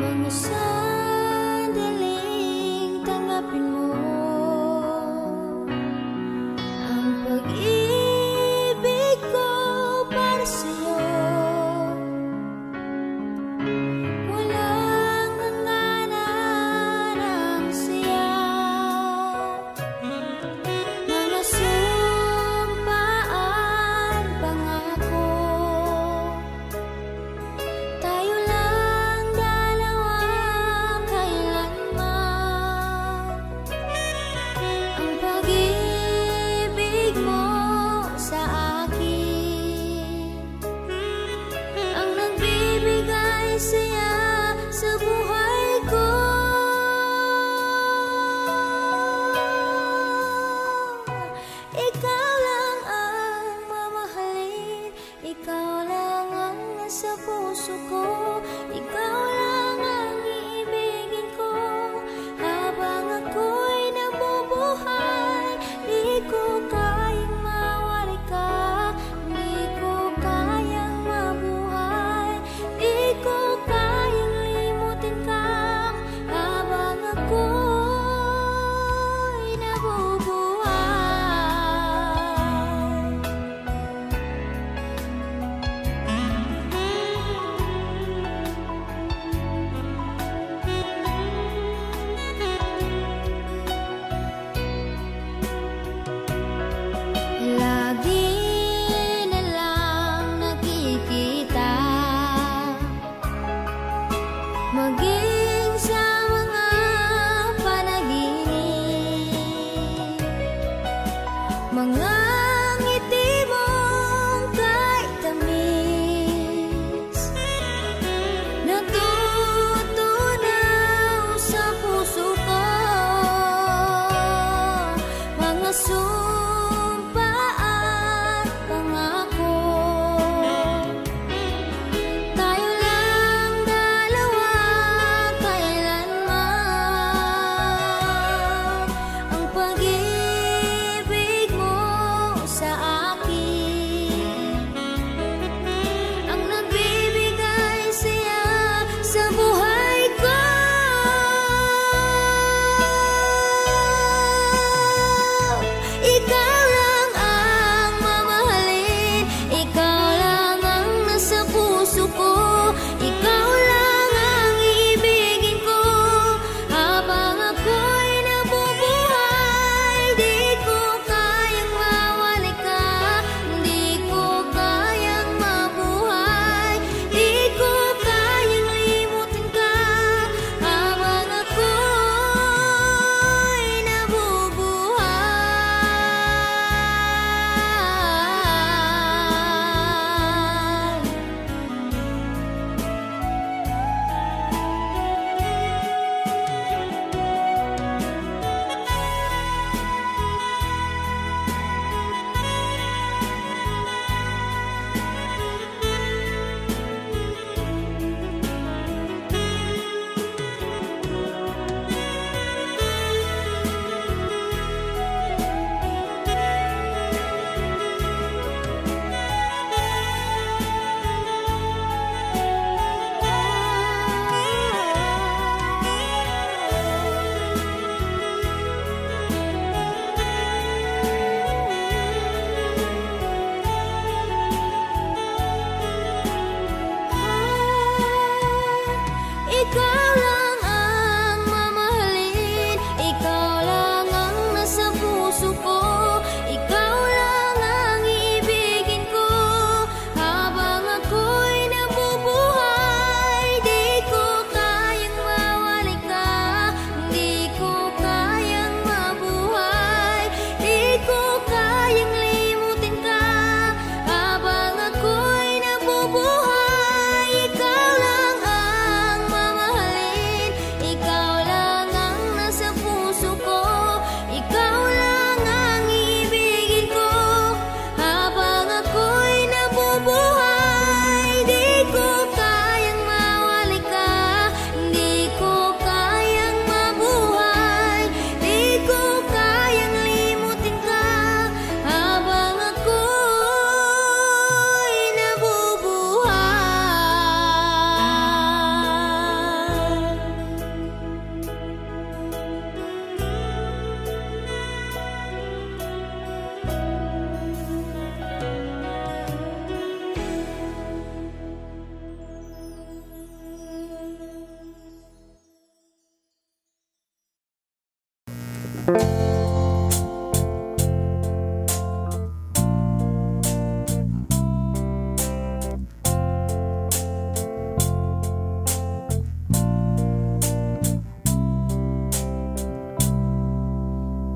Mga sandaling tanggapin mo ang pag-ibig ko para sa'yo. Walang hangganan ang siya. Mga sumpaan, pangako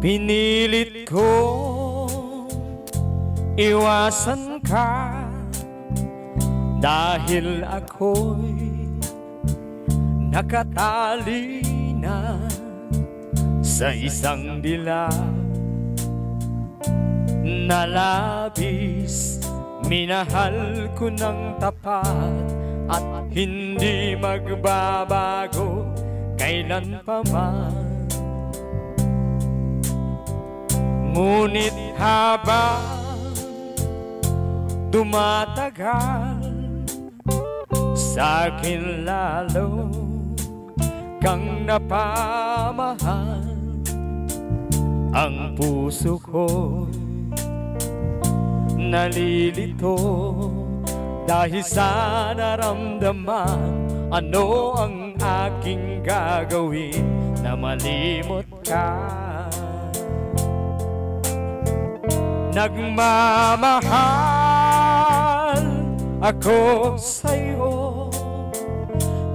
Pinilit ko iwasan ka dahil ako'y nakatali na sa isang dilag na labis. Minahal ko ng tapat at hindi magbabago kailan pa man. Ngunit habang tumatagal, sa'kin lalo kang napamahal. Ang puso ko nalilito dahil sa naramdaman. Ano ang aking gagawin na malimot ka? Nagmamahal ako sa'yo,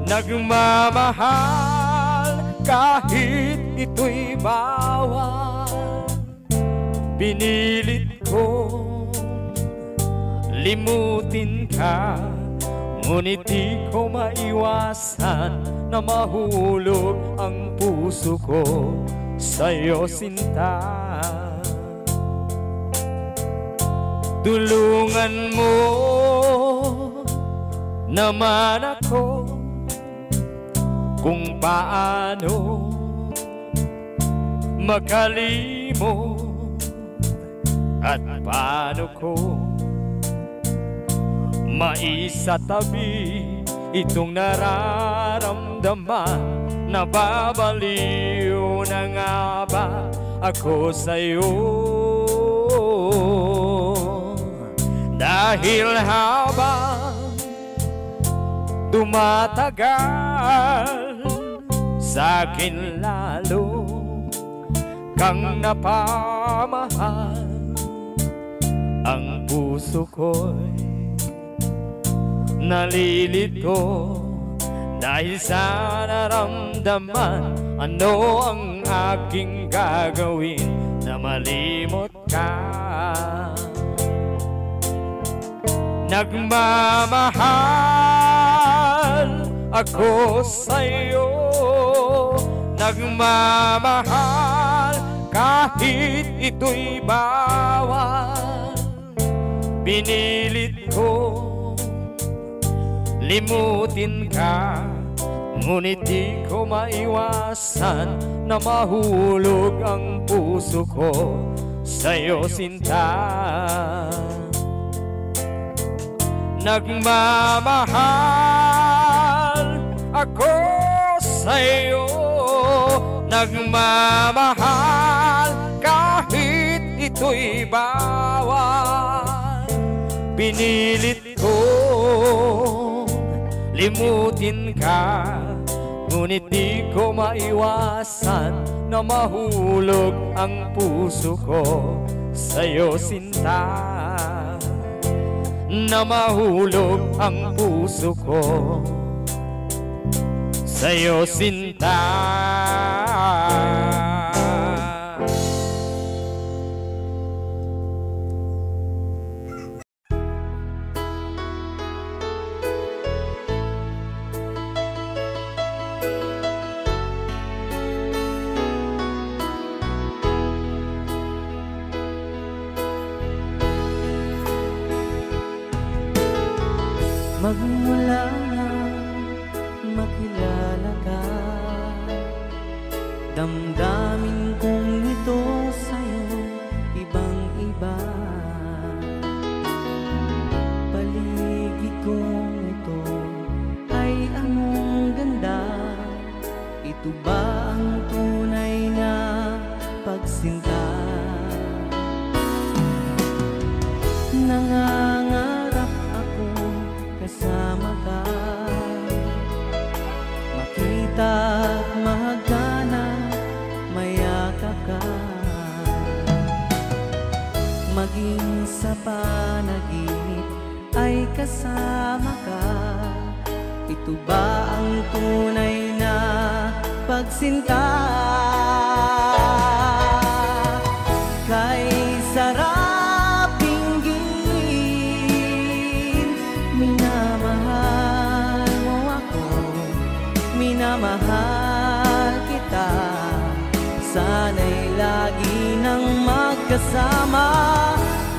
nagmamahal kahit ito'y bawal. Pinilit ko limutin ka, ngunit di ko maiwasan na mahulog ang puso ko sa'yo, sinta. Tulungan mo naman ako kung paano makalimot at paano ko maisatabi itong nararamdaman. Nababaliw na nga ba ako sa'yo? Dahil habang tumatagal, sa'kin lalo kang napamahal. Ang puso ko'y nalilito dahil sa naramdaman. Ano ang aking gagawin na malimot ka? Nagmamahal ako sa'yo, nagmamahal kahit ito'y bawal. Pinilit ko limutin ka, ngunit di ko maiwasan na mahulog ang puso ko sa'yo, sinta. Nagmamahal ako sa'yo, nagmamahal kahit ito'y bawal. Pinilit ko limutin ka, ngunit di ko maiwasan na mahulog ang puso ko sa'yo, sinta. Na mahulog ang puso ko sa'yo, sinta. Magmula na makilala ka, damdamin kong ito sa'yo ibang-iba. Paligid kong ito ay anong ganda. Ito ba ang tunay na pagsinta? Nangangarap kasama ka, makita at mahagana, mayakap ka. Maging sa panaginip ay kasama ka. Ito ba ang tunay na pagsinta? Kay sarap pinggin, minamahal mo ako, minamahal kita. Sana'y lagi nang magkasama,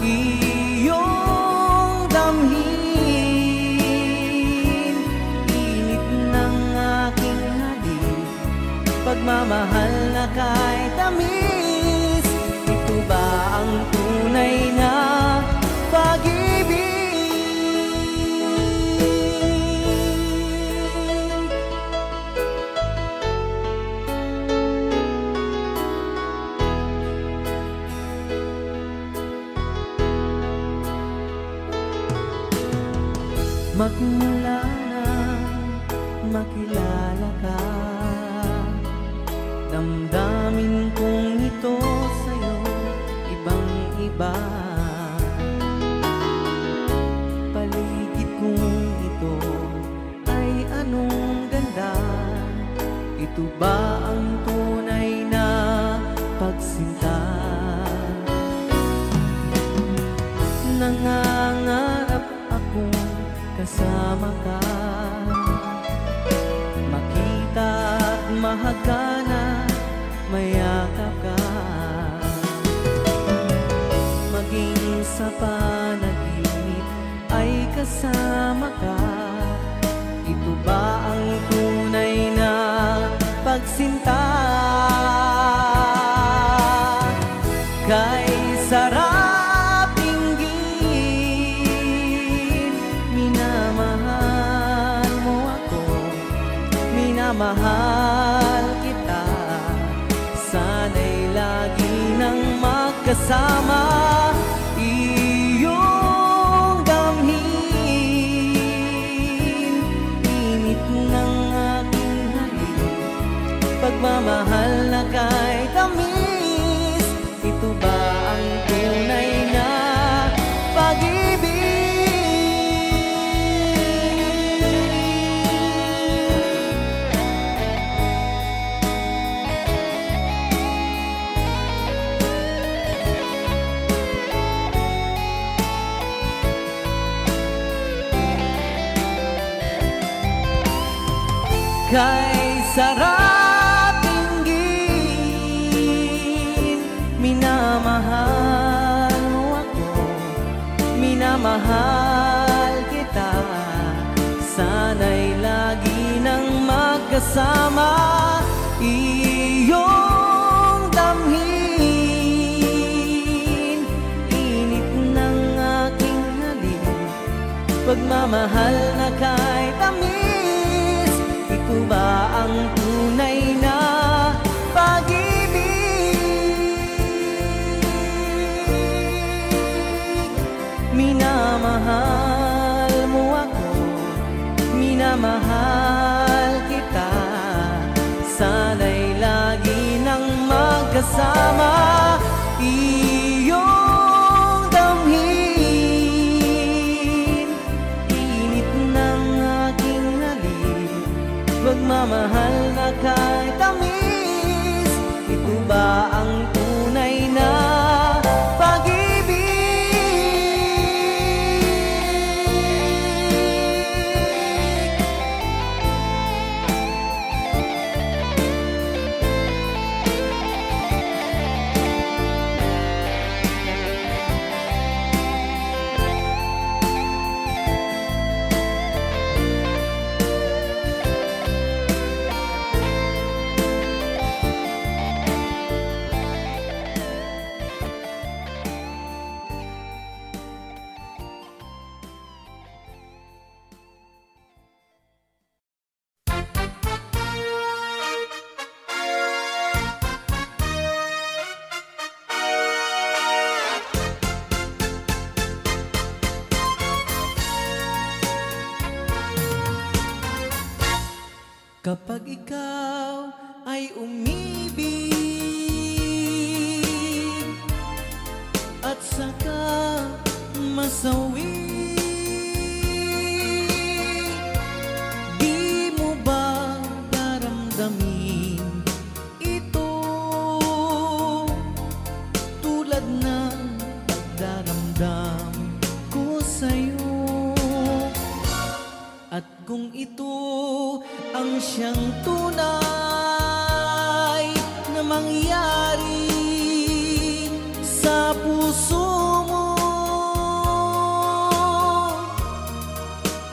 iyong damhin, init ng aking halik, pagmamahal na kay tamis. Ito ba ang tunay na pag-ibig? Magmula na makilala ka, damdamin kong ito sa'yo, ibang-iba. Paligid kong ito ay anong ganda. Ito ba ang tunay na pagsinta? Nangangarap akong kasama ka, makita at mahagana, mayakap ka. Maging sa panaginip ay kasama ka. Ito ba ang tunay na pagsinta? Kay sarap pinggin, minamahal mo ako, minamahal kita. Sana'y lagi nang magkasama, iyong damhin, init ng aking halik, pagmamahal na kay tamis. Ito ba ang tunay na pag-ibig? Kay sarap pinggin, minamahal mo ako, minamahal kita. Sana'y lagi nang magkasama, iyong damhin, init ng aking halik, pagmamahal na kay tamis. Ito ba ang tunay na pag-ibig? Minamahal mo ako, minamahal kita. Sana'y lagi nang magkasama, iyong damhin, init ng aking halik, pagmamahal na kay tamis. Ito ba ang tunay na pag-ibig? Kapag ikaw ay umibig, siyang tunay na mangyari sa puso mo,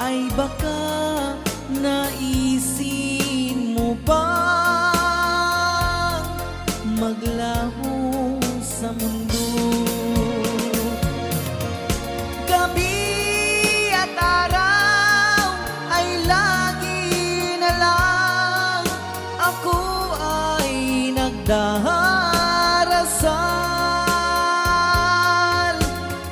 ay baka naisin mo bang maglaho sa mundo? Gabi at araw ay lagi na lang ako ay nagdarasal,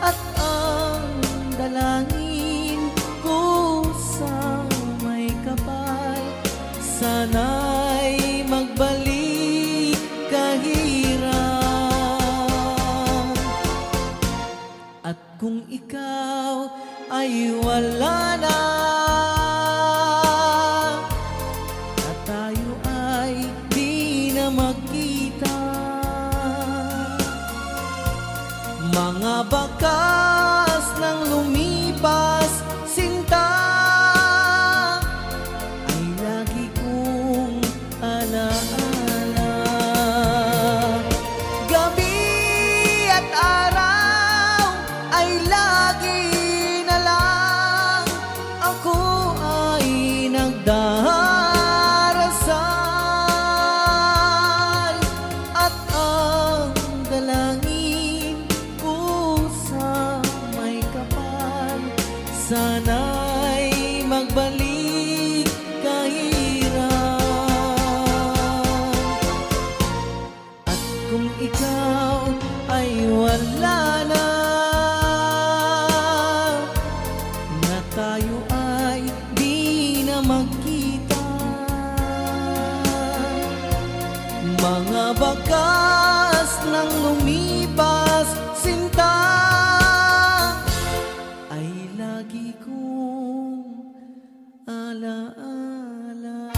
at ang dalangin ko sa may kapal, sana'y magbalik kahirap. At kung ikaw ay wala na, at tayo ay di na magkita, mga bakas ng lumipas sinta ay lagi kong alaala. Gabi at araw ay lagi na lang ako ay nagdarasal, at ang dalangin ko sa may kapal, sana'y magbalik kahirap. At kung ikaw ay wala na, na tayo ay di na magkita, mga bakas ng lumipas sinta ay lagi kong alaala.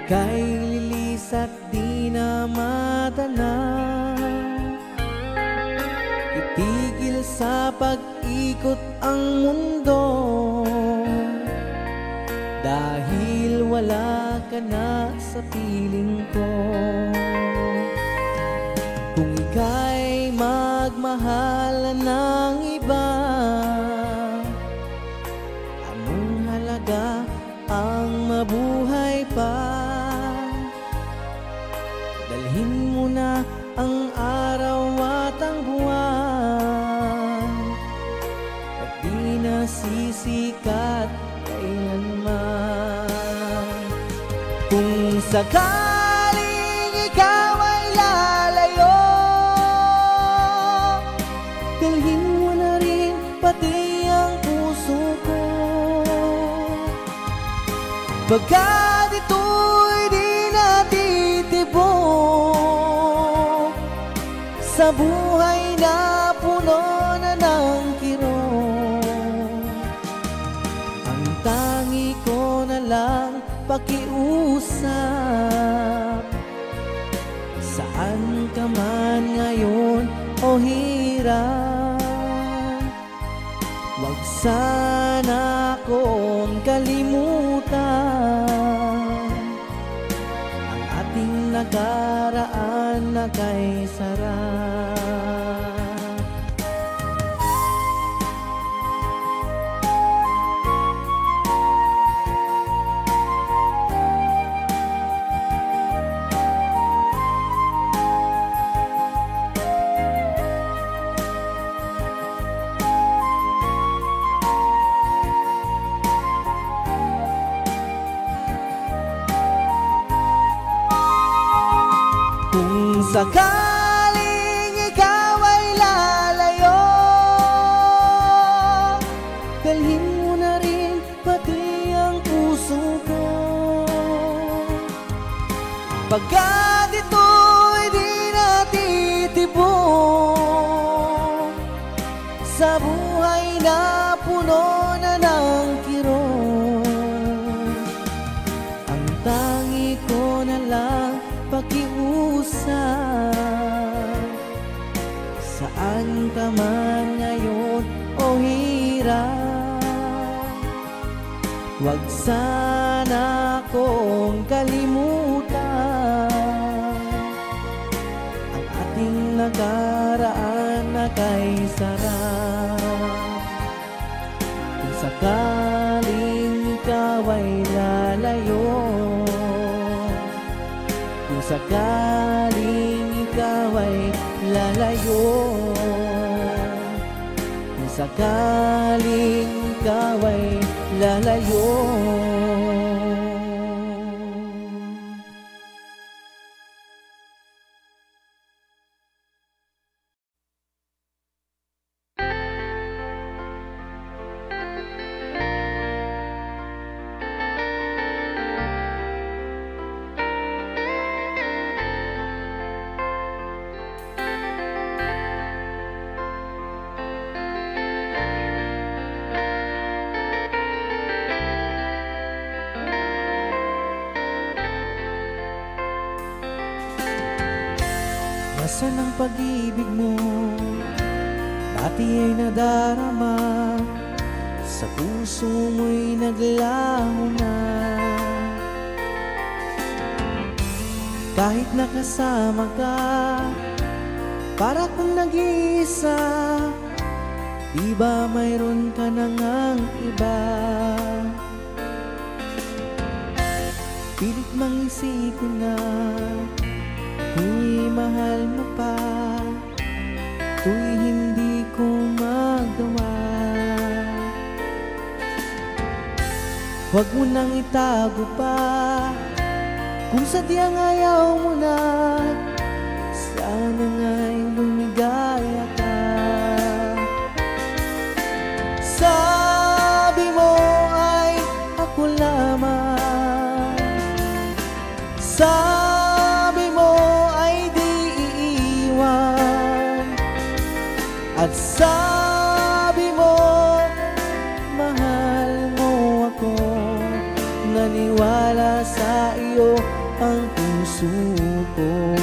ika'y lilis at di na madala. Itigil sa pag-ikot ang mundo, dahil wala ka na sa piling ko. Kung ika'y magmahal ng iba, anong halaga ang mabuhay pa? Dalhin mo na ang araw at ang buwan, at di na sisikat kailanman. Kung sakaling ikaw ay lalayo, dalhin mo na rin pati ang puso ko. Bagkat ito'y di natitibok sa buhay na puno na ng kirot. Ang tangi ko na lang pakiusap, saan ka man ngayon o hirap. Huwag sana akong kalimutan ang ating nakaraan na kay sarap. Kung sakaling ikaw ay lalayo, dalhin mo na rin pati ang puso ko. Pagkat ito'y di natitibok sa buhay na puno na ng kirot. Ang tangi ko na lang pakiusap, saan ka man ngayon o hirap. Huwag sana akong kalimutan ang ating nakaraan na kay sarap. Kung sakaling ikaw ay lalayo, kung sakaling ikaw ay lalayo, kung sakaling ikaw ay lalayo. Nasaan ang pag-ibig mo? Dati ay nadarama, sa puso mo'y naglaho na. Kahit nakasama ka, para kung nag-iisa, di ba mayroon ka na ngang iba? Pilit mang isipin na kung mahal mo pa, ito'y hindi ko magawa. Huwag mo nang itago pa, kung sadyang ayaw mo na, sana nga'y lumigaya ka. Sabi mo ay ako lamang, sabi mo ay di iiwan, at sabi mo mahal mo ako na naniwala sa iyo ang puso ko.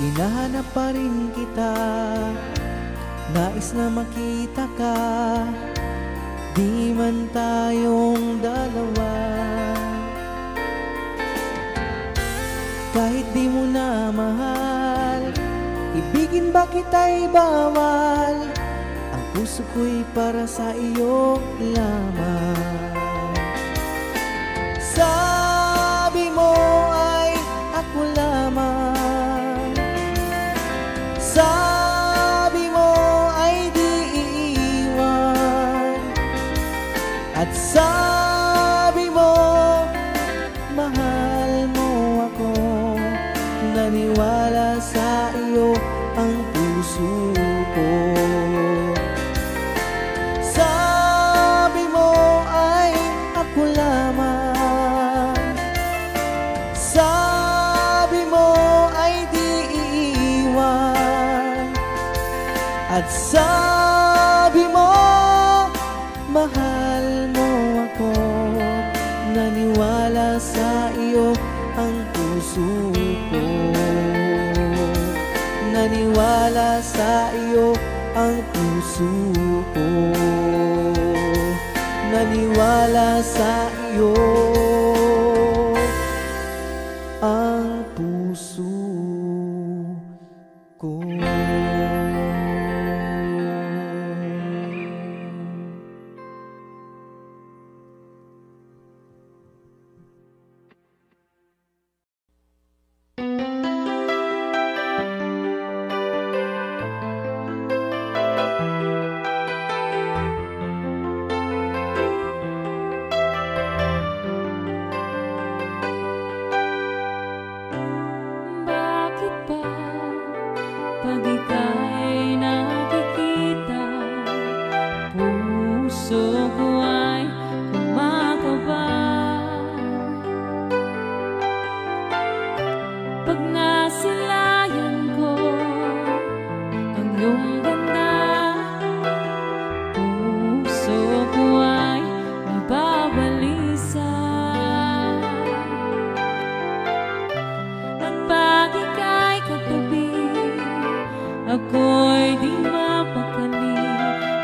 Hinahanap pa rin kita, nais na makita ka, di man tayong dalawa. Kahit di mo na mahal, ibigin ba kita'y bawal? Ang puso ko'y para sa iyo lamang. Sabi mo ay ako lamang, sabi mo ay di iiwan, at sabi mo mahal mo ako. Naniwala sa iyo ang puso ko. Sabi mo ay ako lamang, sabi mo ay di iiwan, at sabi mo mahal mo ako. Naniwala sa iyo ang puso ko. Naniwala sa iyo ang puso ko. Naniwala sa iyo ang puso ko. Bakit ba pag ika'y nakikita, puso ko ay kumakaba? Pag nasilayan ko ang iyong ganda, puso ko ay nababalisa. At pag ika'y katabi, ako'y di mapakali.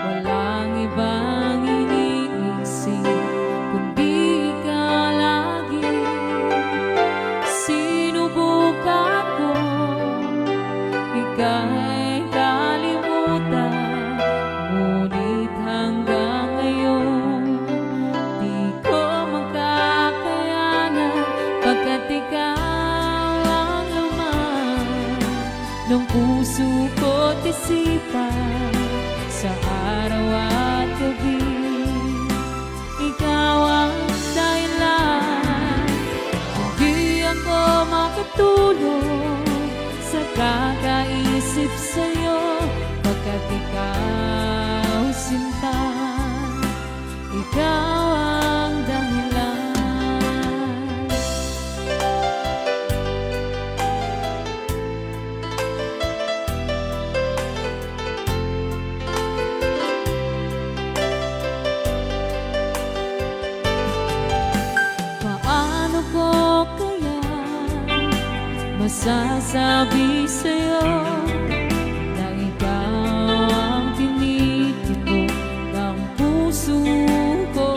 Walang ibang iniisip kundi ikaw lagi. Sinubukan ko ika'y kalimutan, ngunit hanggang ngayon di ko makakayanan, pagkat ikaw ang laman ng puso ko't isipan sa araw at gabi. Ikaw ang dahilan, hindi ako makatulog sa kakaisip sa'yo, pagkat ikaw sinta, ikaw ang dahilan. Paano ko kaya masasabi sa'yo na ikaw ang tinitipon ng puso ko?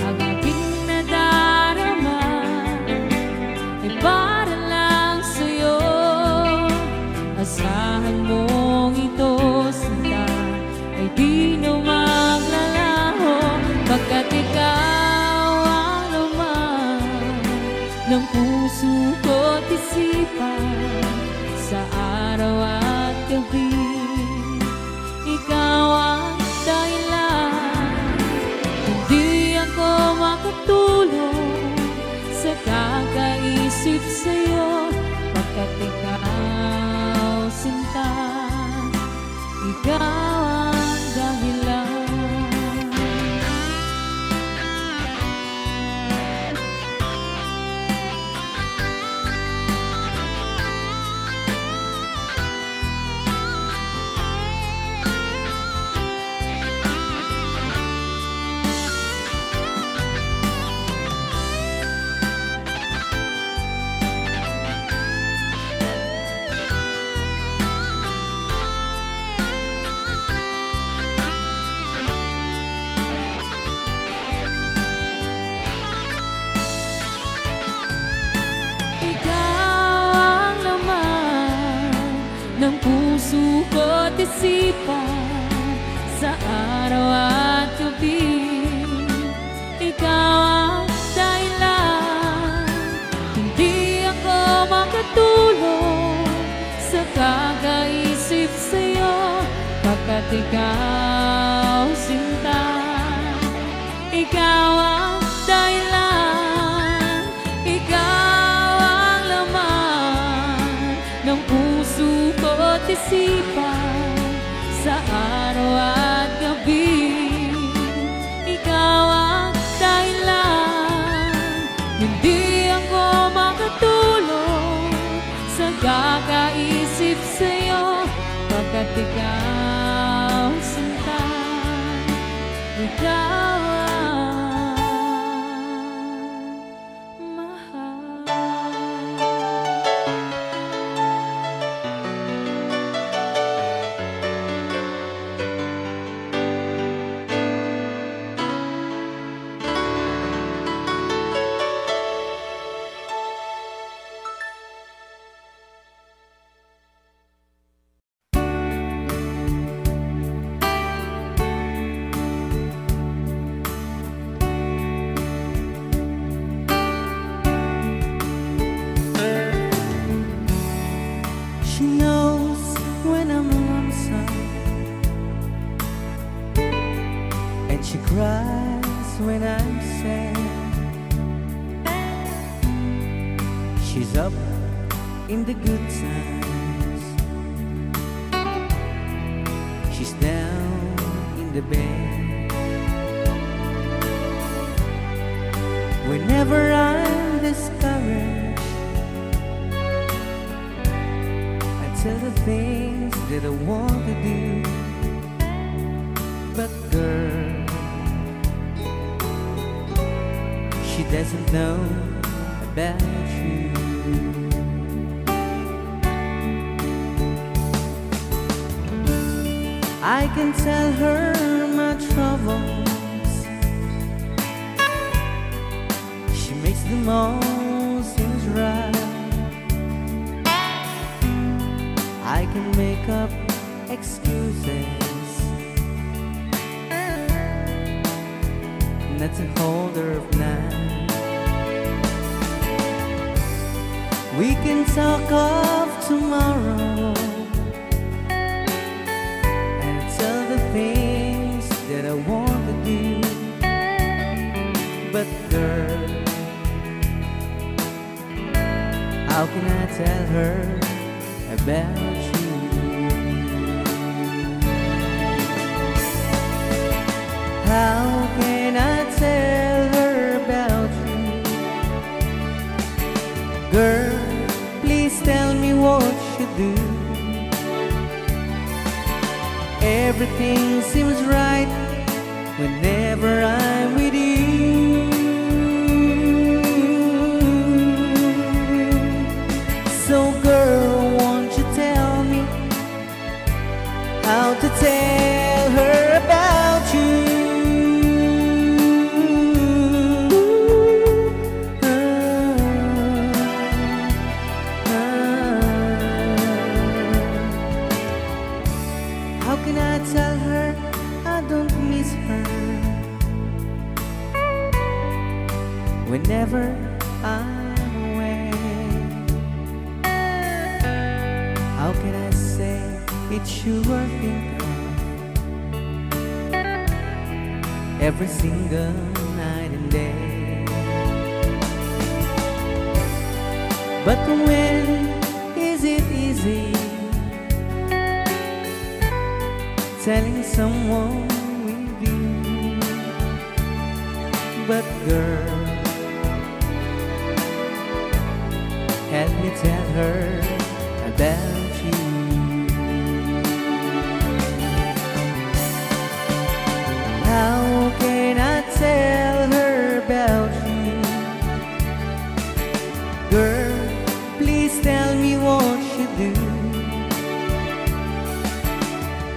Ang aking nadarama ay para lang sa'yo. Asahan mong ito, sinta, ay di na maglalaho, pagkat ikaw ang laman ng puso ko't isipan sa araw at gabi. Ikaw ang dahilan, hindi ako makatulog sa kakaisip sa'yo, pagkat ikaw, sinta, ikaw ang dahilan. Ng puso ko't isipan sa araw at gabi, ikaw ang dahilan. Hindi ako makatulog sa kakaisip sa'yo, pagkat ikaw, sinta, ikaw ang dahilan. Ikaw ang laman ng puso ko't isipan sa araw at gabi, ikaw ang dahilan. Hindi ako makatulog sa kakaisip sa'yo, pagkat ikaw, sinta, ikaw ang mahal. She knows when I'm lonesome, and she cries when I'm sad. She's up in the good times, she's down in the bed. Whenever I'm discouraged, tell the things that I want to do, but girl, she doesn't know about you. I can tell her my troubles, she makes them all seem right. I can make up excuses not to hold her up now. We can talk of tomorrow and tell the things that I want to do, but girl, how can I tell her about you? How can I tell her about you? Girl, please tell me what you do. Everything seems right whenever I'm with you. So girl, won't you tell me how to tell her about you? How can I tell her I don't miss her whenever I'm away? How can I say it's you I think of every single night and day? But when is it easy telling someone with you? But girl, help me tell her about you. How can I tell her about you? Girl, please tell me what you do.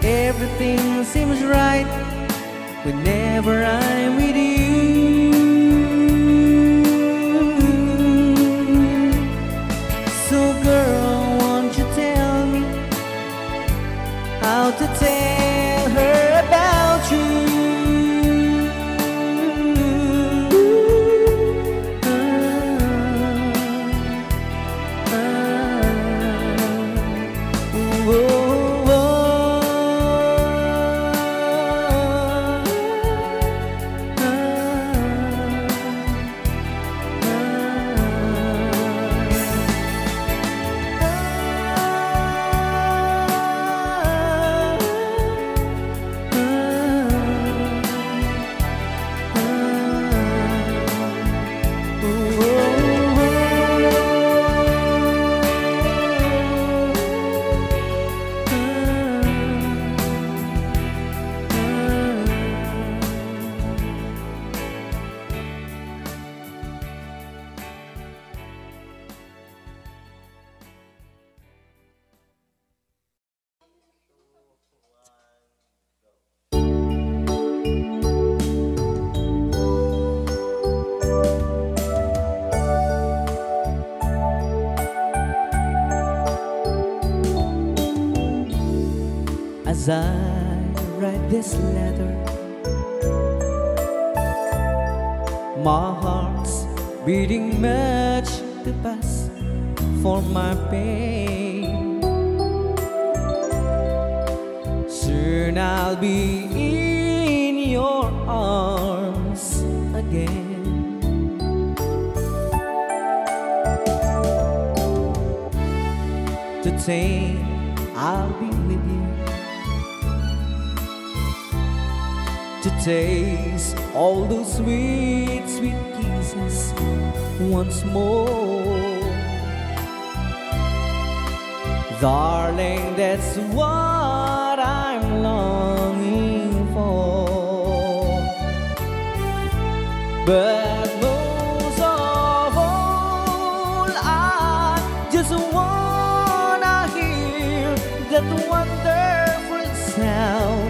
Everything seems right whenever I'm with you. So girl, won't you tell me how to tell her about you? As I write this letter, my heart's beating much too fast for my pain. Soon I'll be in your arms again. To take, I'll be with you. To taste all those sweet, sweet kisses once more. Darling, that's what I'm longing for. But most of all, I just wanna hear that wonderful sound.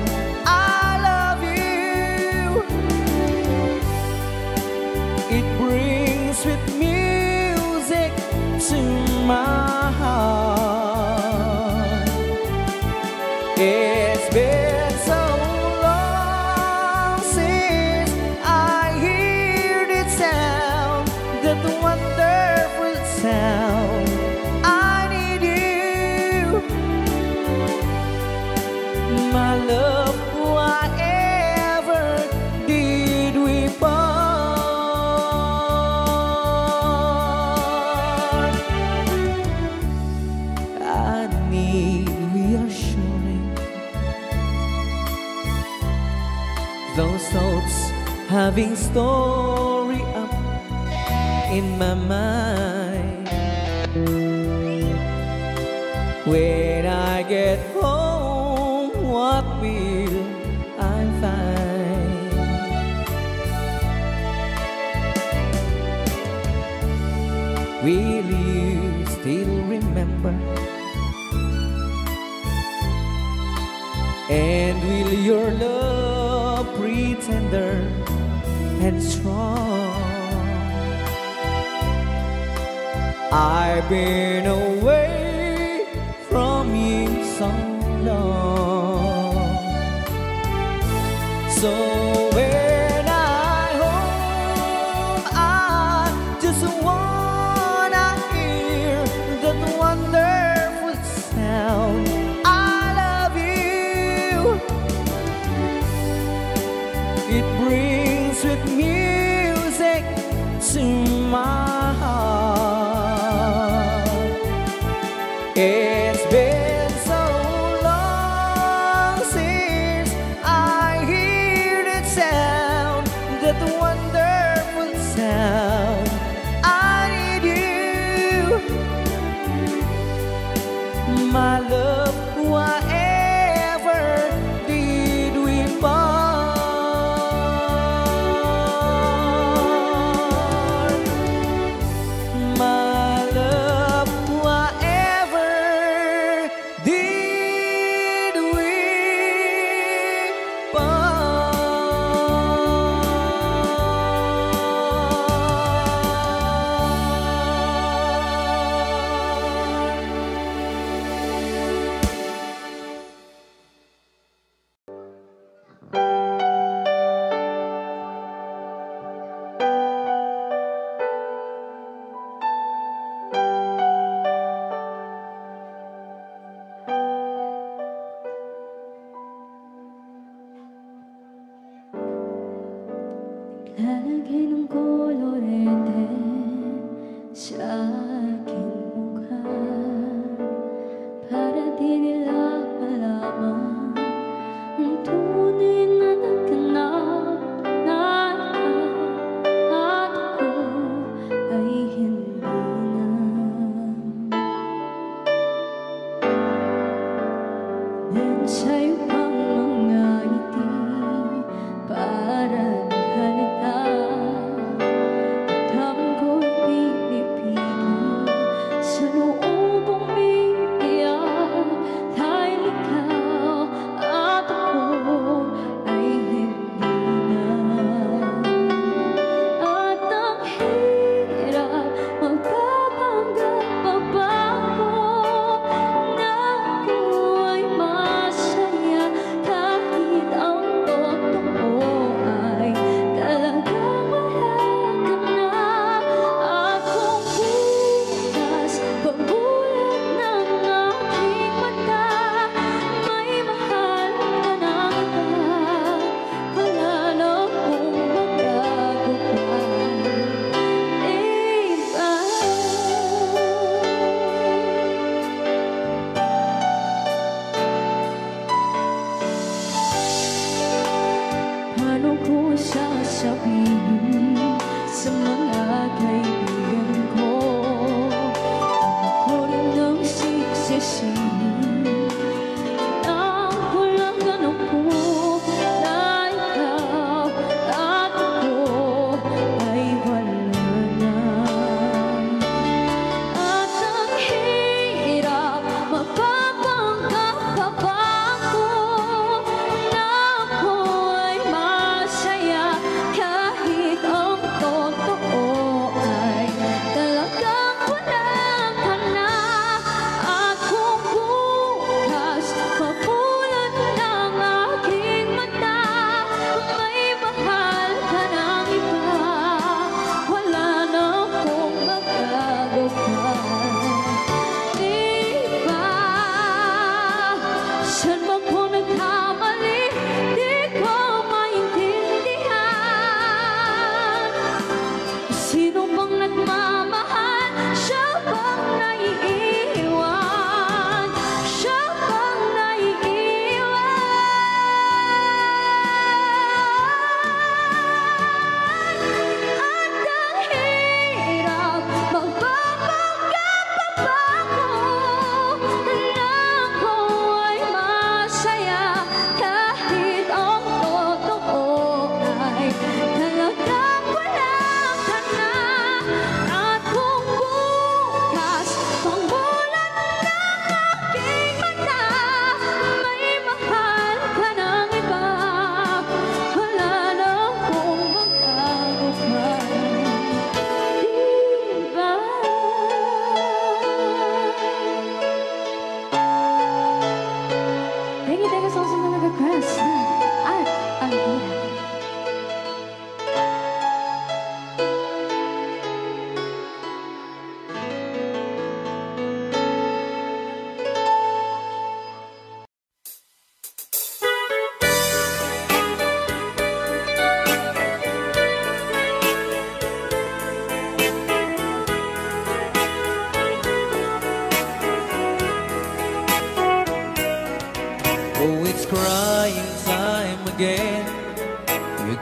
It brings sweet music to my heart. It's been so long since I hear that sound, that wonderful sound. I need you, my love. Whatever did we part? Those thoughts having story up in my mind. When I get home, what will I find? Will you still remember? And will your love be tender and strong? I've been away from you so long. So when I home, I just wanna hear that wonderful sound. It brings sweet music to my heart.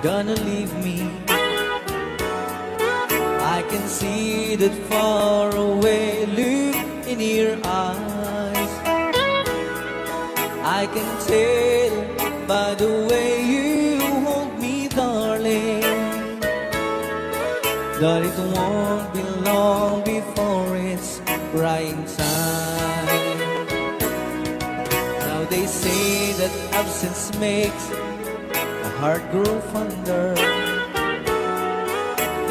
gonna leave me. I can see that far away look in your eyes. I can tell by the way you hold me, darling, that it won't be long before it's crying time. Now they say that absence makes a heart grow fonder,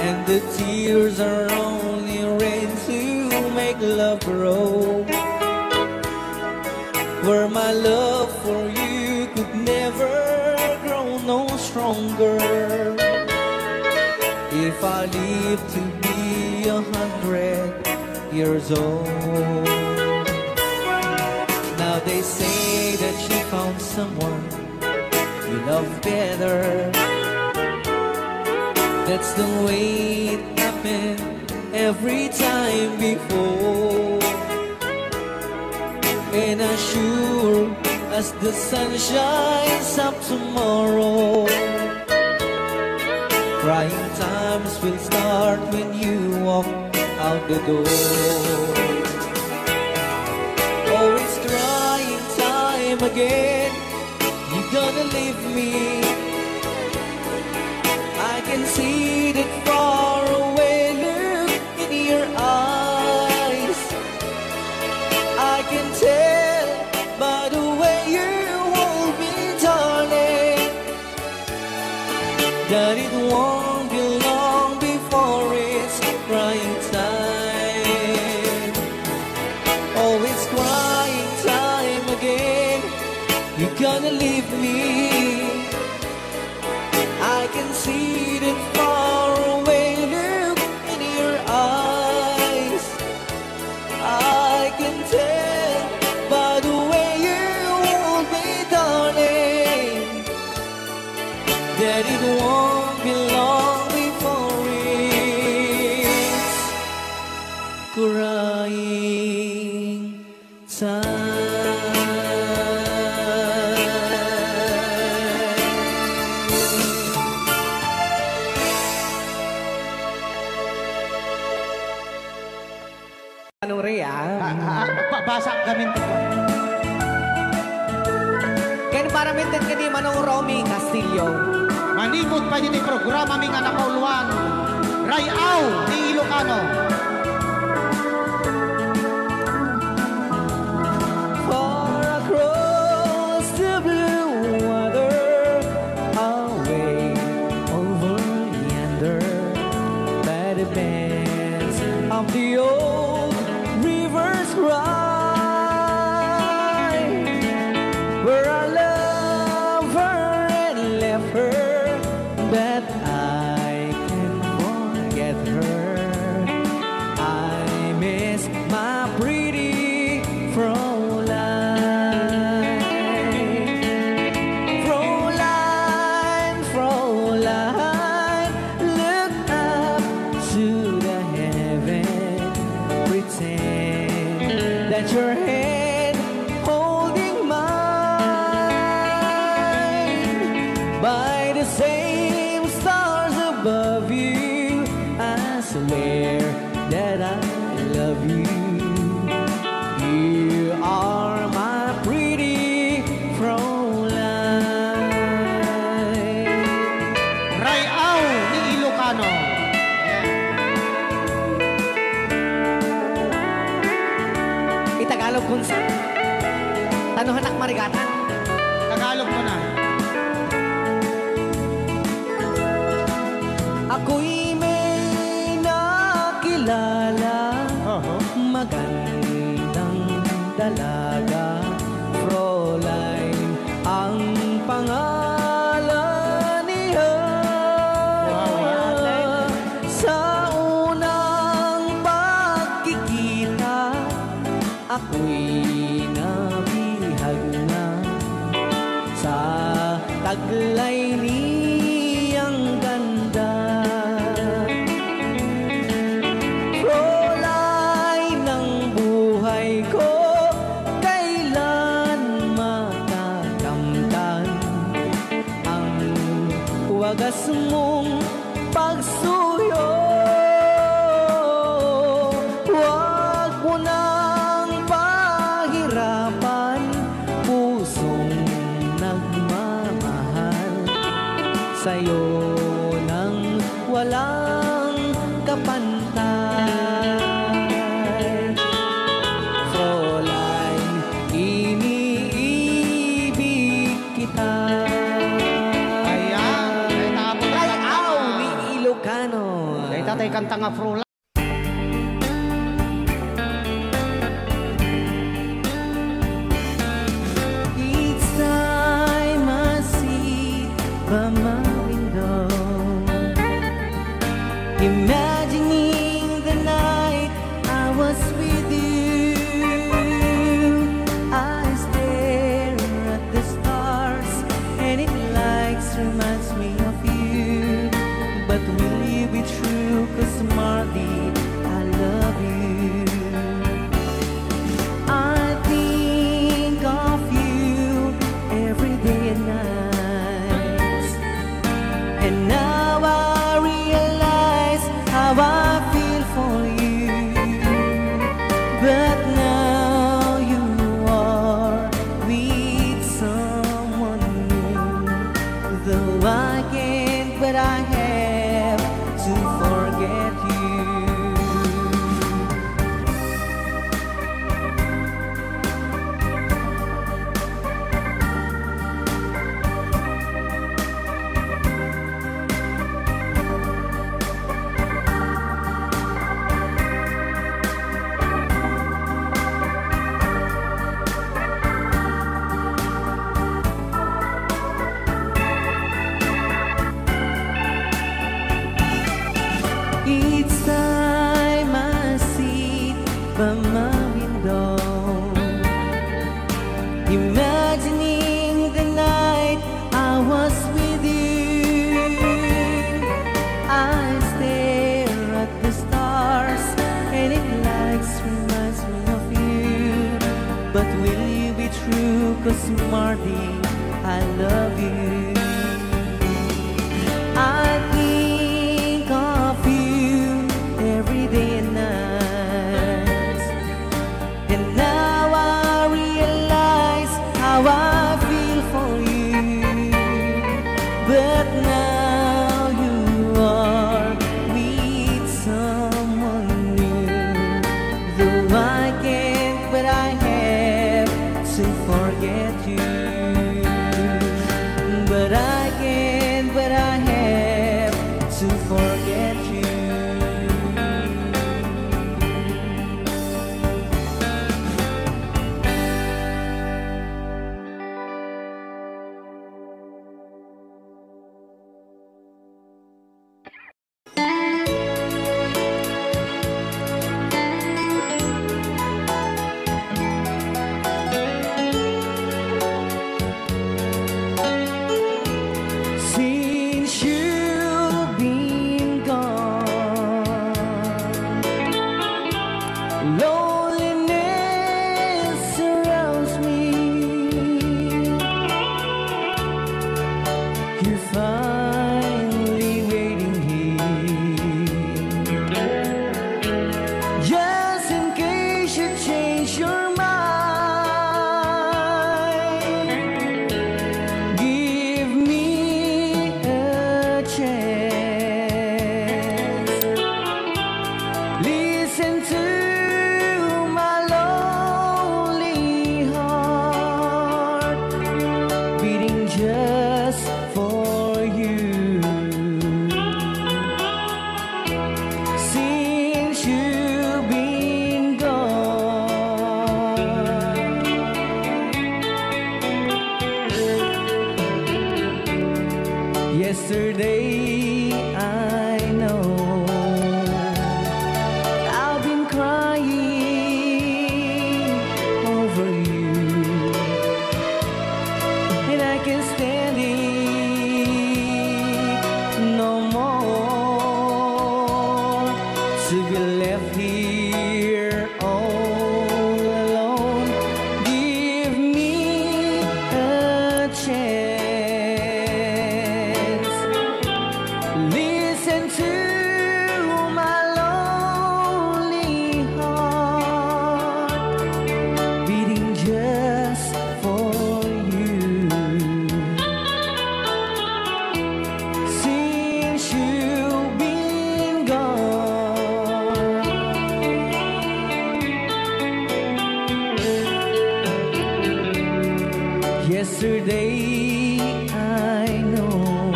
and the tears are only rain to make love grow. Where my love for you could never grow no stronger. If I live to be 100 years old. Now they say that you found someone you love better. That's the way it happened every time before. And as sure as the sun shines up tomorrow, crying times will start when you walk out the door. Oh, it's crying time again. You're gonna leave me. I can see that far away look in your eyes. I can tell by the way you hold me, darling, that it won't be long before it's crying time. Oh, it's crying time again. You're gonna leave me. I can see that far away look in your eyes. I can tell by the way you hold me, darling, that it won't be long before it's crying time. Anong Rhea? Basa kami ito. Kaya para mintin ka di Manong Romy Castillo. Manikot pa yun yung programa ming anak kauluan. Rayaw ni Ilocano. Far across the blue water, away over yonder, by the banks of the old rivers cry, where I love her and left her, that I can forget her. I miss my pretty Fräulein. Fräulein, Fräulein, look up to the heaven, pretend that your hand holding mine. By the same stars above you, I swear that I love you. You are my pretty Fräulein. Rayaw ni Ilocano. Itagalog kung sa tanuhanak marigatan. Tagalog mo na. Ako'y may nakilala, magandang dalaga, Fräulein ang pangalan niya. Sa unang pagkikita, ako'y nabihag na sa taglay niyang ganda. Fräulein ng buhay ko, kailan matakamtan ang wagas mong pagsuyo. Huwag mo nang pahirapan pusong nagmamahal sa'yo nang walang kapantay. Fräulein, iniibig kita. Ayan. Rayaw ni Ilocano. Kay tatay kanta nga Fräulein. Each time I see by my window, imagining the night I was with you, I stare at the stars and it likes reminds me of you. But will you be true? 'Cause Marty, I love you. I think of you every day and night, and now I realize how I feel for you. But now you are with someone new, though I can't, but I have to forget you. Each time I sit by my window, imagining the night I was with you, I stare at the stars and it likes reminds me of you. But will you be true? 'Cause Marty, I love you. I think of you every day and night, and now I realize how I feel for you. But now you are with someone new, though I can't, but I have to forget you. But I can't, but I have to forget you. Since you've been gone, loneliness surrounds me. You're finally waiting here, just in case you change your mind. Give me a chance. Listen to my lonely heart beating just for you. Since you've been gone, yesterday I know I've been crying over you, and I can't stand it no more to be left here all alone. Give me a chance. Yesterday I know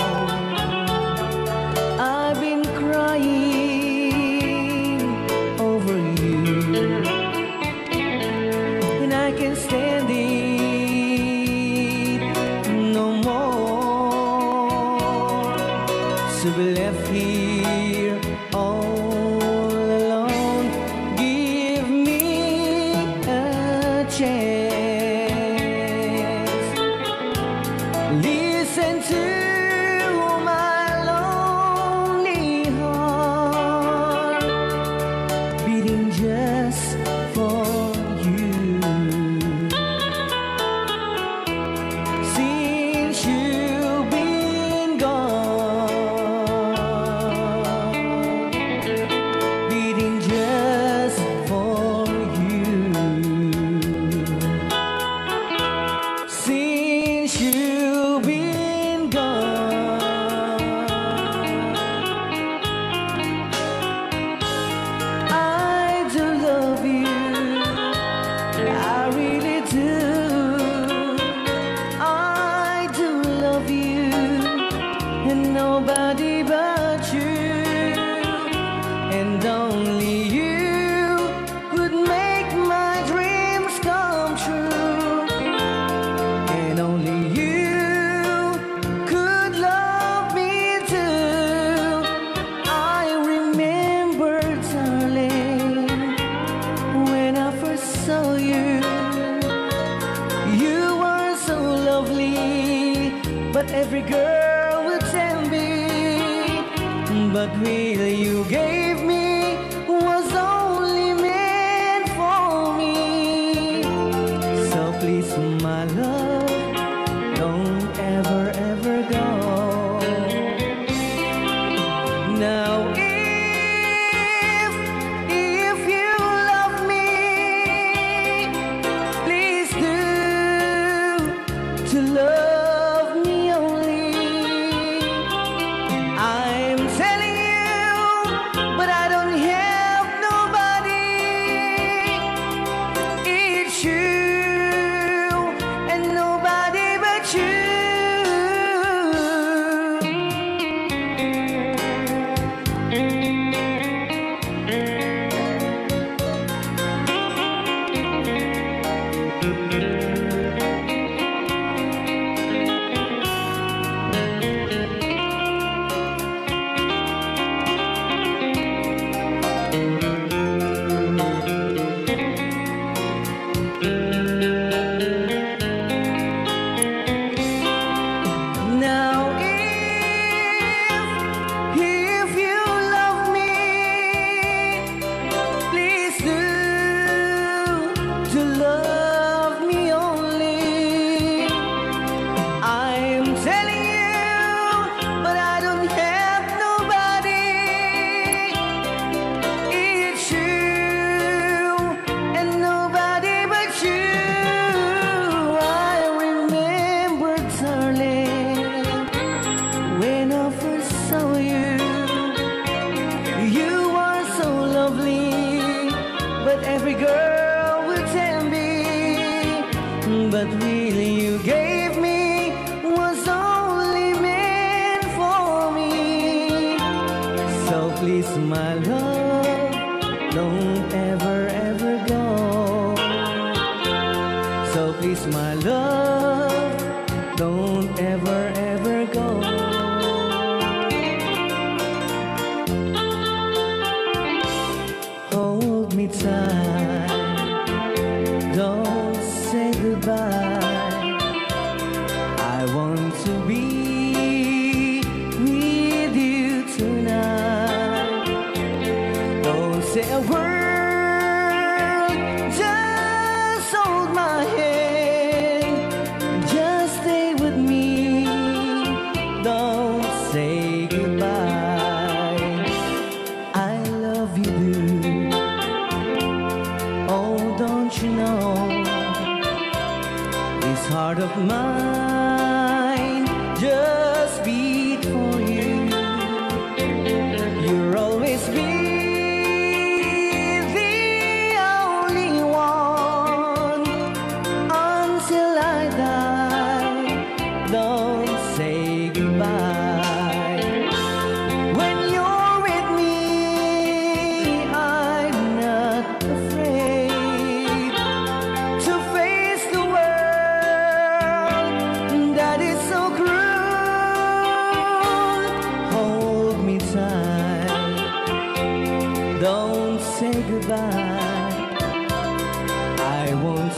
I've been crying over you, and I can't stand it no more. So we left here all alone. Give me a chance. Listen to my lonely heart beating just for you. Since you've been gone, beating just for you. Since you've been gone, I do love you, I really do. I do love you, and nobody but you, and only you would make my dreams come true, and only you could love me too. I remember, darling, when I first saw you, you were so lovely, but every girl would tell me, but really you gave me was only meant for me. So please, my love, don't ever, ever go. Now if you love me, please do to love me only. I'm telling you, but I don't have nobody. It's you and nobody but you. Now if you love me, please do to love me only. I'm telling you, but I don't have nobody. It's you and nobody but you. I remember, darling, when I first saw you, you were so lovely, but every girl would tell me, but really you gave me was only meant for me. So please, my love, don't ever, ever go. So please, my love, don't ever, ever go. Hold me tight, don't say goodbye. I want to be with you tonight. Don't say a word, just hold my hand, just stay with me. Don't say goodbye. I love you, boo. Oh, don't you know, this heart of mine just beat for you. You'll always be the only one until I die.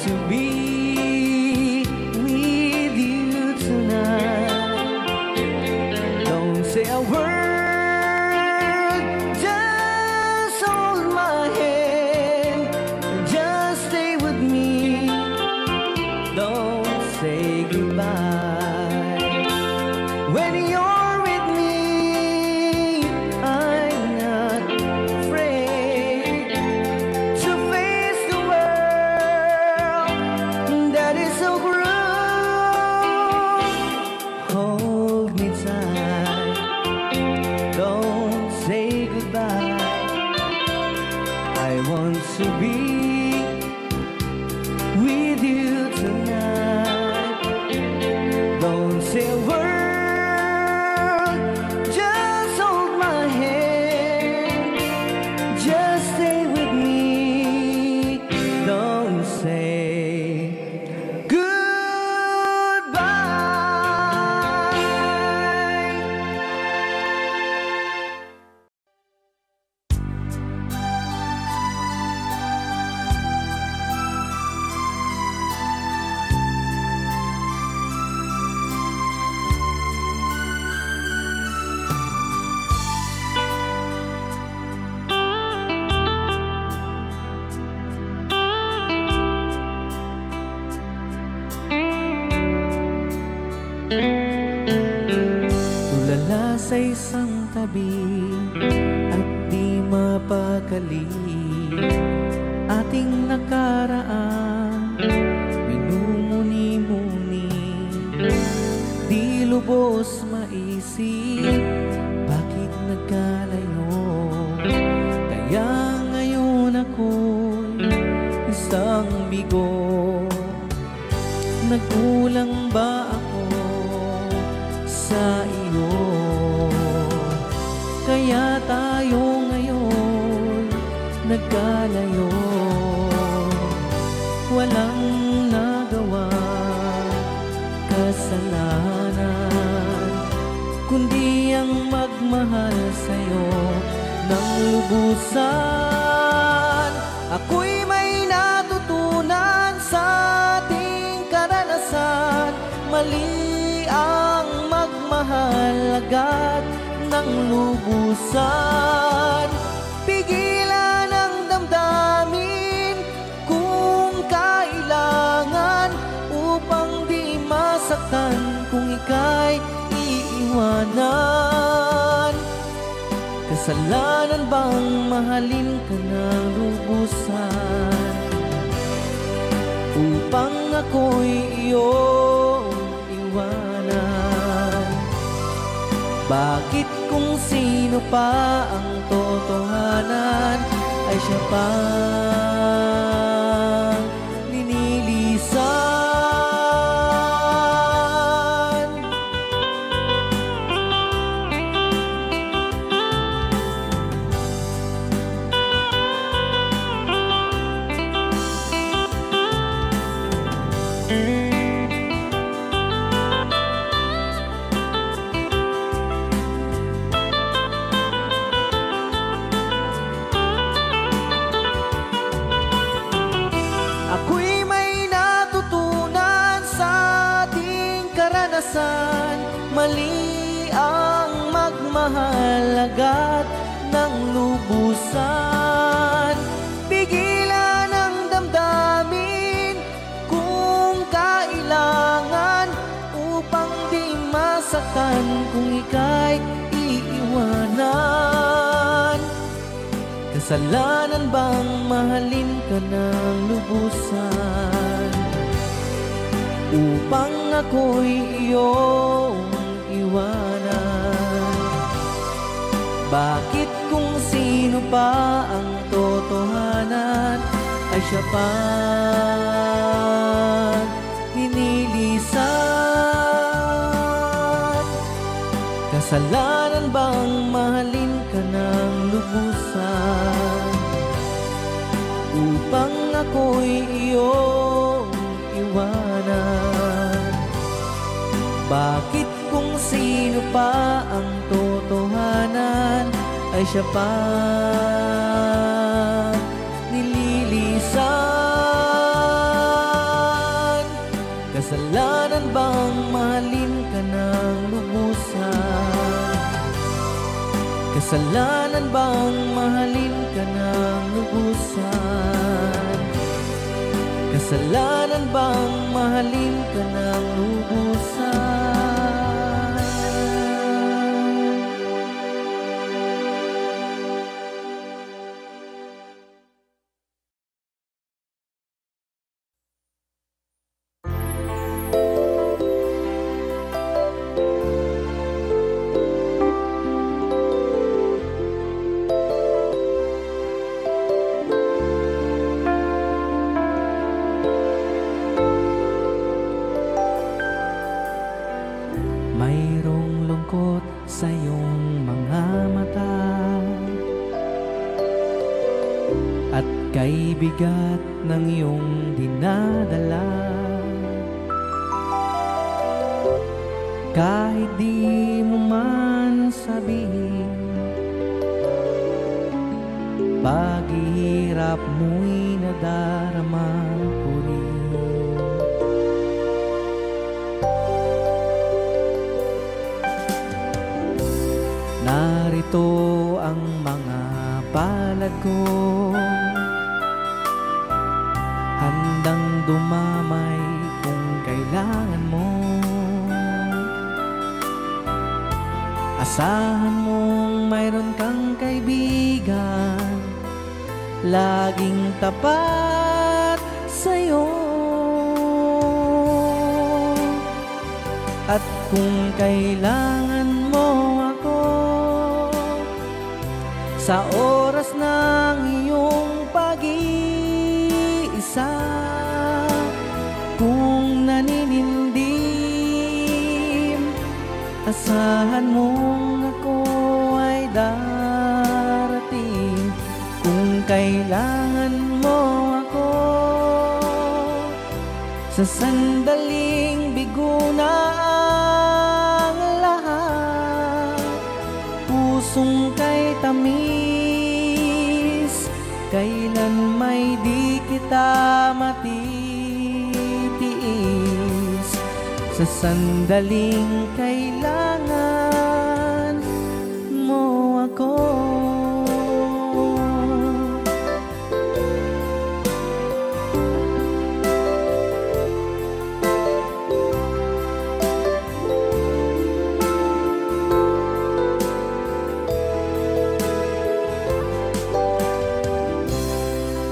to be with you tonight. Don't say a word, just hold my hand, just stay with me. Don't say goodbye. When you're with me, I'm not afraid to face the world that is so cruel. Hold me tight, don't say goodbye. I want to be with you tonight. Don't say a word, just hold my hand, just stay with me. Don't say goodbye. Tulala sa isang tabi at di mapakali, ating nakaraan minumuni-muni, di lubos maisip bakit nagkalayo. Kaya ngayon ako'y isang bigo. Nagkulang ba ako sa iyo? Kaya tayo ngayon nagkalayo. Walang nagawa kasalanan, kundi ang magmahal sa'yo ng lubusan. Ako'y may natutunan sa ating karanasan. Mali ang magmahal agad ng lubusan. Pigilan ang damdamin kung kailangan, upang di masaktan kung ika'y iiwanan. Kasalanan bang mahalin ka ng lubusan, upang ako'y iyong iwanan? Bakit kung sino pa ang totohanan ay siya pa ninilisan? Ako'y may natutunan sa ating karanasan. Mali ang magmahal agad ng lubusan. Pigilan ang damdamin kung kailangan, upang di masaktan kung ika'y iiwanan. Kasalanan bang mahalin ka ng lubusan, upang ako'y iyong iwanan? Bakit kung sino pa ang totohanan ay siya pa ninilisan? Kasalanan bang mahalin ka ng lubusan, upang ako'y iyong iwanan? Bakit kung sino pa ang totohanan ay siya pa nililisan? Kasalanan bang mahalin ka ng lubusan? Kasalanan bang mahalin ka ng lubusan? Mayroong lungkot sa iyong mga mata at kay bigat ng iyong dinadala. Kahit di mo man sabihin, paghihirap mo'y nadarama ko rin. Narito ang mga palad ko, handang dumamay kung kailangan mo. Asahan mong mayroon kang kaibigan, laging tapat sa'yo. At kung kailangan mo ako sa oras ng iyong pag-iisa, kung naninindim, asahan mong ako ay darating. Kung kailangan mo ako sa sandaling bigo na ang lahat, pusong kay tamis, kailan may di kita matitiis. Sa sandaling kailangan mo ako,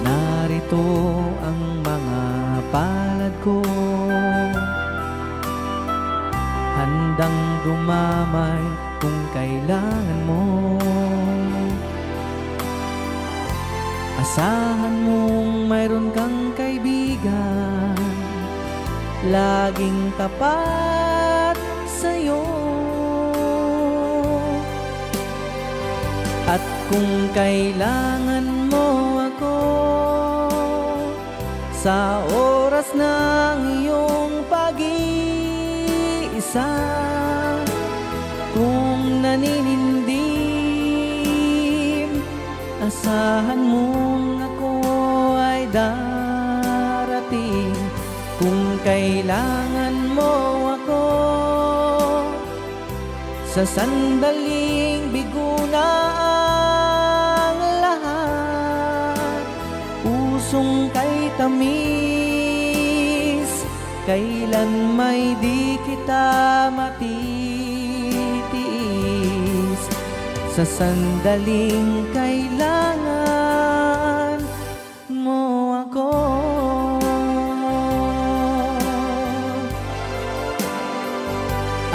narito ang mga palad ko, handang dumamay kung kailangan mo. Asahan mong mayroon kang kaibigan, laging tapat sa'yo. At kung kailangan mo ako sa oras ng iyong pag-iisa, kung naninindim, asahan mong ako ay darating. Kung kailangan mo ako sa sandaling bigo na ang lahat, pusong kay tamis, kailan may di kita matitiis. Sa sandaling kailangan mo ako,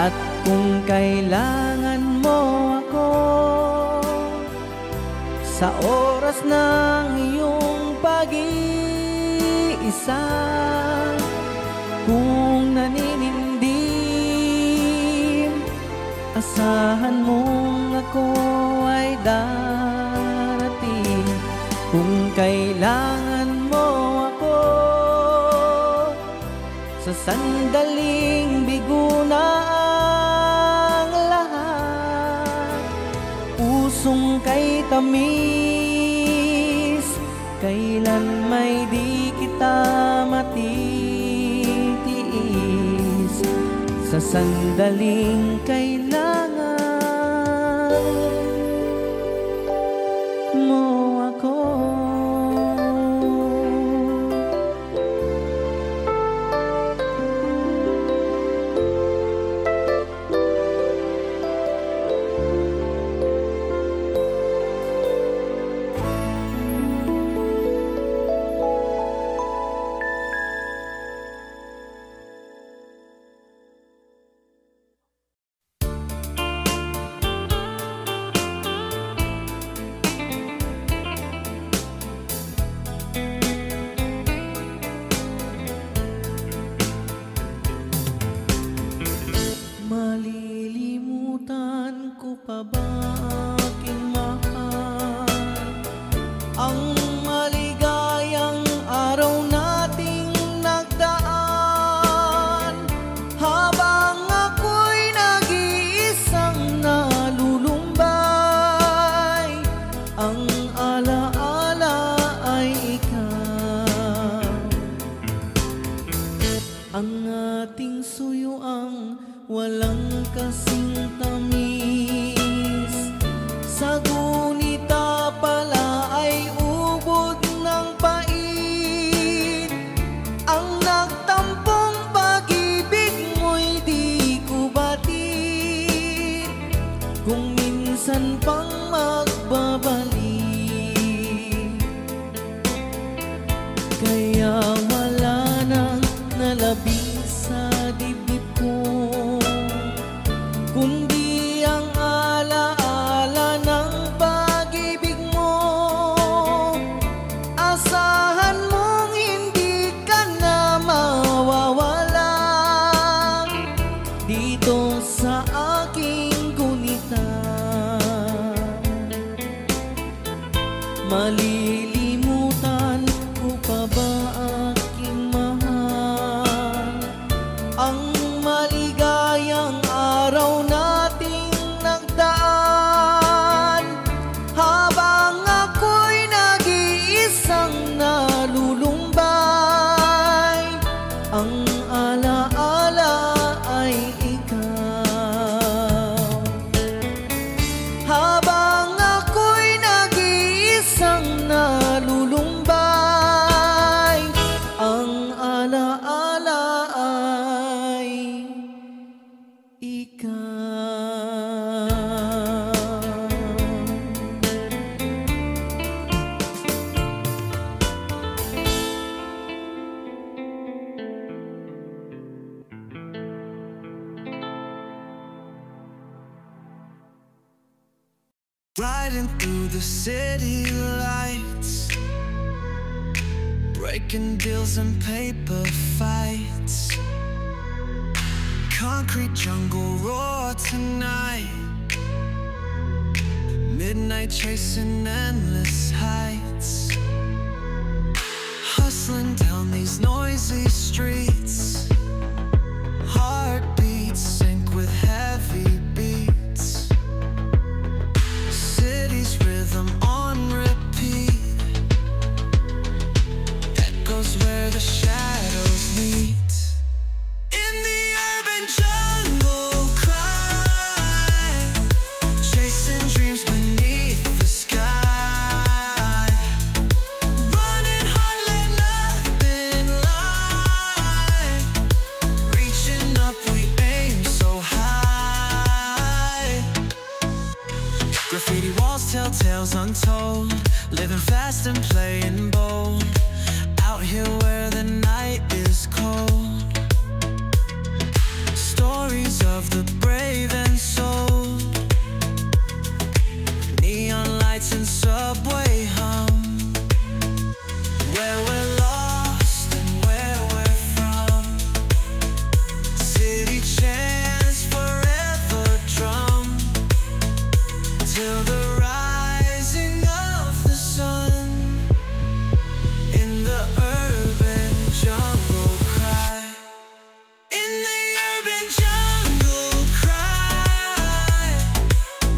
at kung kailangan mo ako sa oras ng iyong pag-iisa, kung naninindim, asahan mong ako ay darating. Kung kailangan mo ako sa sandaling bigo na ang lahat, pusong kay tamis, kailan may di kita matitiis. Sa sandaling kailangan ang ating suyuang walang kasing tamis. Sa gunita pala ay ubod ng pait, ang nagtampong pag-ibig mo'y di ko batid, kung minsan pang magbabalik. Kaya wala nang nalabing sa dibdib ko, kundi ang alaala ng pag-ibig mo. Asahan mong hindi ka na mawawala dito sa aking gunita. Malilimutan ko pa ba aking mahal ang maligayang araw nating nagdaan, habang ako'y nag-iisang nalulumbay, ang alaala ay ikaw. Habang ako'y nag-iisang nalulumbay, ang alaala ay ikaw. Riding through the city lights, breaking deals and paper fights. Concrete jungle roar tonight, midnight chasing endless heights. Hustling down these noisy streets, heartbeats sync with heavy beats. City's rhythm on repeat, echoes where the shadows meet. In the urban jungle cry, chasing dreams beneath the sky. Running hard, let nothing lie. Reaching up, we aim so high. Graffiti walls tell tales untold, living fast and playing bold. Out here where the night is cold, stories of the brave and sold. Neon lights and subway hum, where we're lost and where we're from. City chants forever drum, till the rising of the sun. In the urban jungle cry, in the urban jungle cry,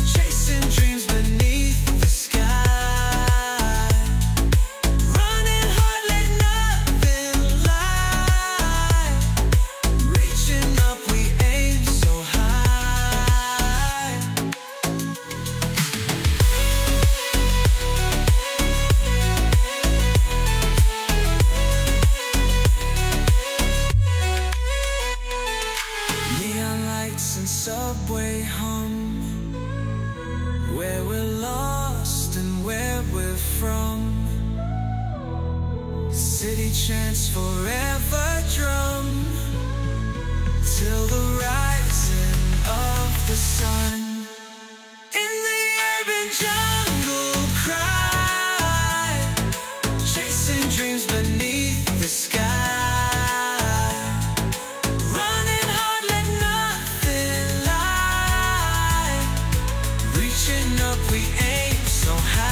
chasing dreams beneath the sky. Running hard, let nothing lie. Reaching up, we aim so high. Neon lights and subway hum, where we're lost and where we're from. City chants forever drum, till the rising of the sun. In the urban jungle cry, chasing dreams beneath the sky. Running hard, let nothing lie. Reaching up, we aim so high.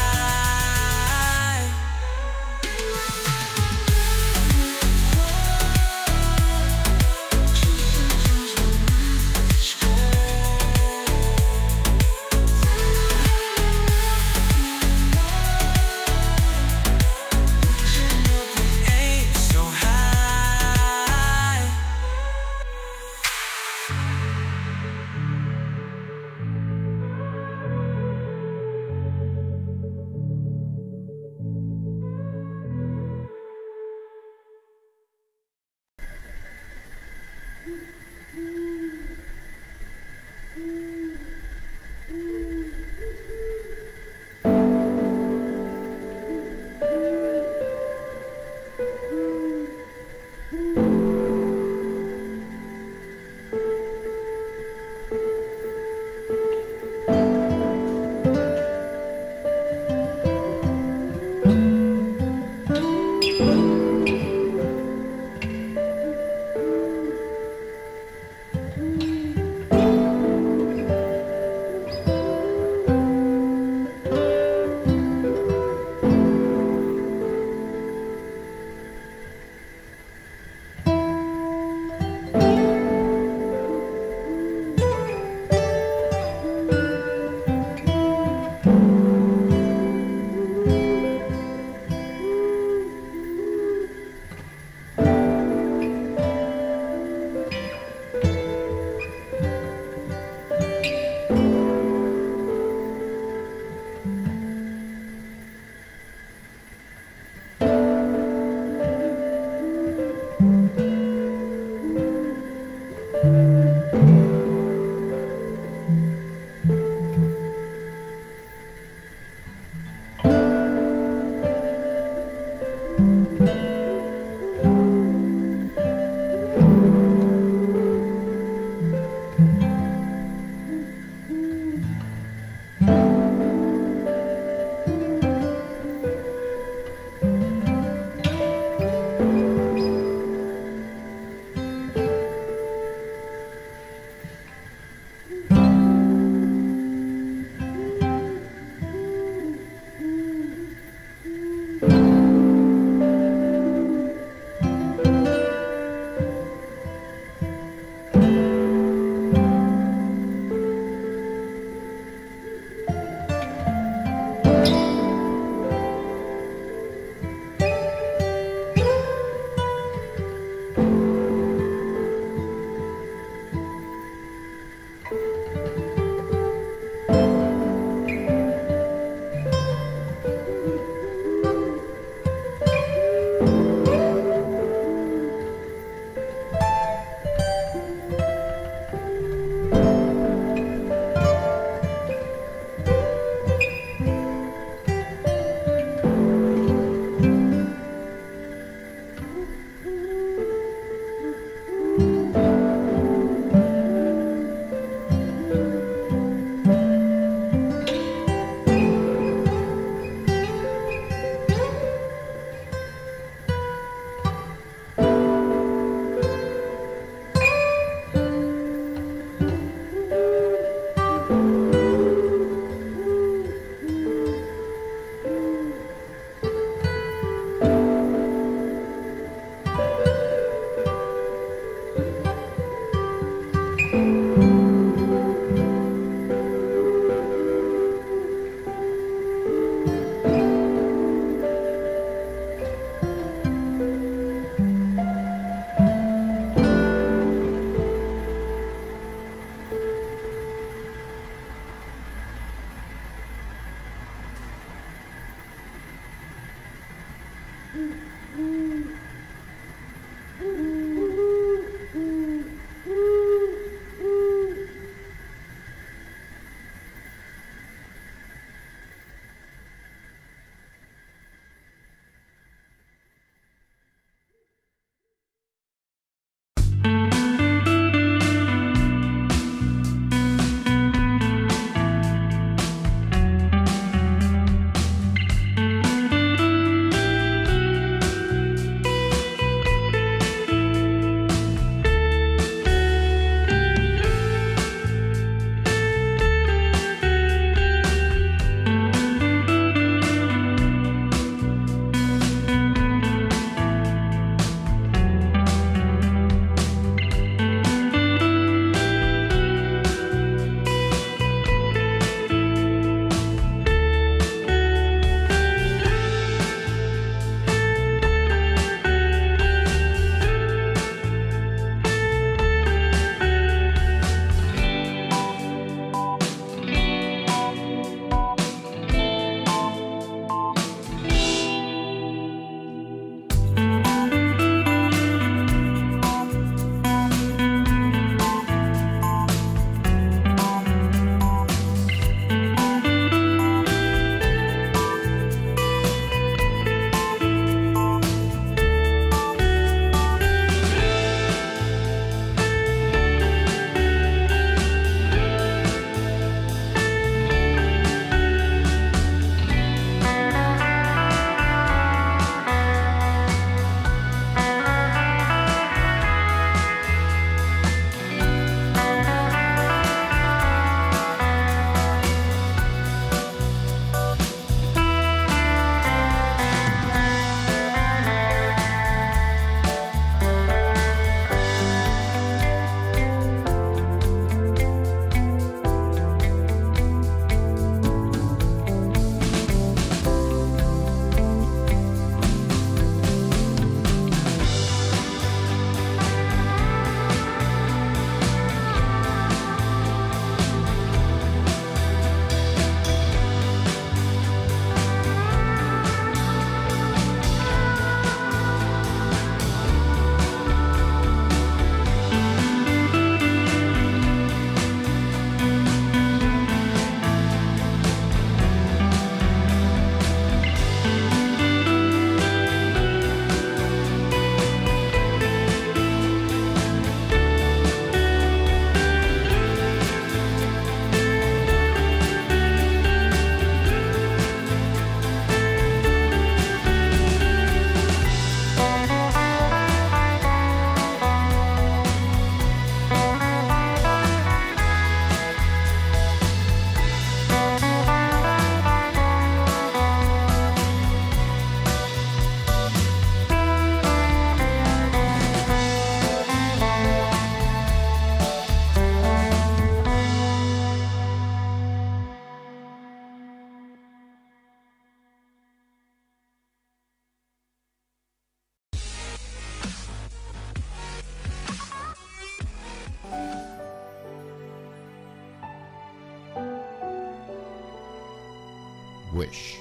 Wish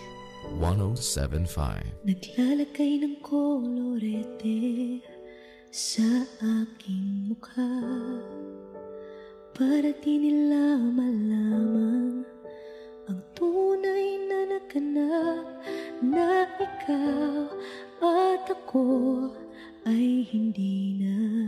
107.5. Naglalagay ng kolorete sa aking mukha para di nila malaman ang tunay na naganap, na ikaw at ako ay hindi na.